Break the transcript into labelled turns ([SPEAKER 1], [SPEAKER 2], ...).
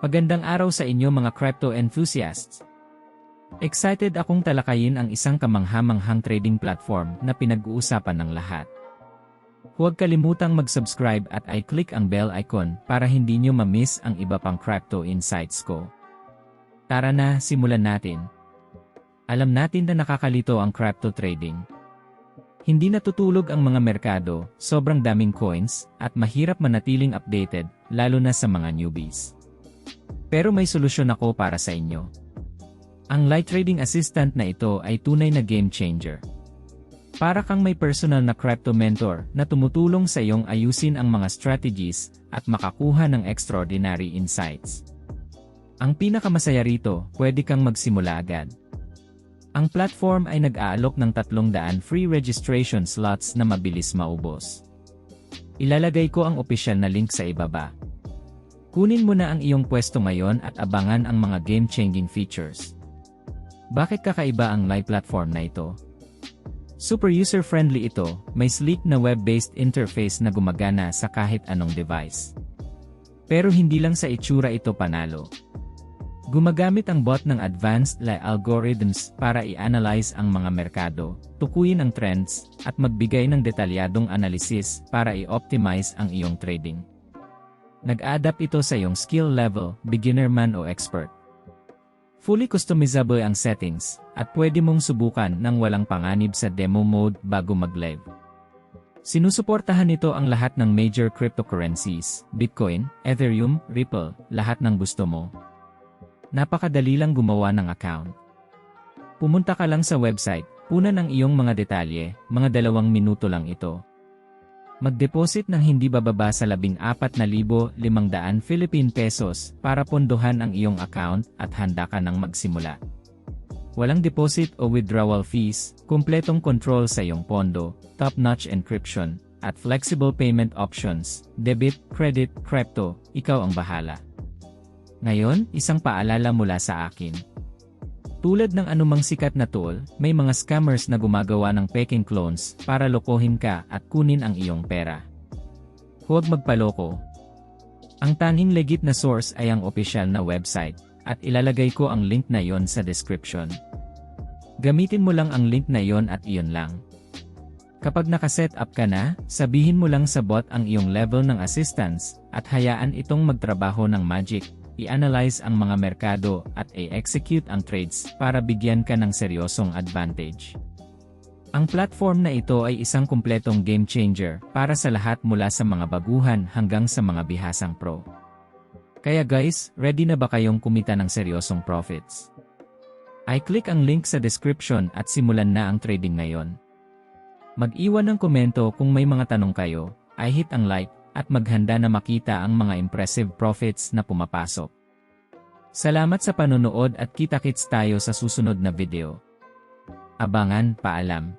[SPEAKER 1] Magandang araw sa inyo mga crypto enthusiasts. Excited akong talakayin ang isang kamangha-manghang trading platform na pinag-uusapan ng lahat. Huwag kalimutang mag-subscribe at i-click ang bell icon para hindi nyo ma-miss ang iba pang crypto insights ko. Tara na, simulan natin. Alam natin na nakakalito ang crypto trading. Hindi natutulog ang mga merkado, sobrang daming coins, at mahirap manatiling updated, lalo na sa mga newbies. Pero may solusyon ako para sa inyo. Ang Light Trading Assistant na ito ay tunay na game changer. Para kang may personal na crypto mentor na tumutulong sa iyong ayusin ang mga strategies at makakuha ng extraordinary insights. Ang pinakamasaya rito, pwede kang magsimula agad. Ang platform ay nag-aalok ng 300 free registration slots na mabilis maubos. Ilalagay ko ang opisyal na link sa ibaba. Kunin mo na ang iyong pwesto ngayon at abangan ang mga game-changing features. Bakit kakaiba ang live platform na ito? Super user-friendly ito, may sleek na web-based interface na gumagana sa kahit anong device. Pero hindi lang sa itsura ito panalo. Gumagamit ang bot ng advanced AI algorithms para i-analyze ang mga merkado, tukuyin ang trends, at magbigay ng detalyadong analysis para i-optimize ang iyong trading. Nag-adapt ito sa iyong skill level, beginner man o expert. Fully customizable ang settings, at pwede mong subukan nang walang panganib sa demo mode bago mag-live. Sinusuportahan nito ang lahat ng major cryptocurrencies, Bitcoin, Ethereum, Ripple, lahat ng gusto mo. Napakadali lang gumawa ng account. Pumunta ka lang sa website, punan ang iyong mga detalye, mga 2 minuto lang ito. Mag-deposit ng hindi bababa sa 14,500 Philippine pesos para pondohan ang iyong account at handa ka nang magsimula. Walang deposit o withdrawal fees, kumpletong control sa iyong pondo, top-notch encryption, at flexible payment options, debit, credit, crypto, ikaw ang bahala. Ngayon, isang paalala mula sa akin. Tulad ng anumang sikat na tool, may mga scammers na gumagawa ng peking clones para lokohin ka at kunin ang iyong pera. Huwag magpaloko. Ang tanging legit na source ay ang opisyal na website, at ilalagay ko ang link na iyon sa description. Gamitin mo lang ang link na iyon at iyon lang. Kapag nakaset up ka na, sabihin mo lang sa bot ang iyong level ng assistance, at hayaan itong magtrabaho ng magic. I-analyze ang mga merkado at i-execute ang trades para bigyan ka ng seryosong advantage. Ang platform na ito ay isang kumpletong game changer para sa lahat mula sa mga baguhan hanggang sa mga bihasang pro. Kaya guys, ready na ba kayong kumita ng seryosong profits? I-click ang link sa description at simulan na ang trading ngayon. Mag-iwan ng komento kung may mga tanong kayo, i-hit ang like, at maghanda na makita ang mga impressive profits na pumapasok. Salamat sa panonood at kita-kits tayo sa susunod na video. Abangan, paalam.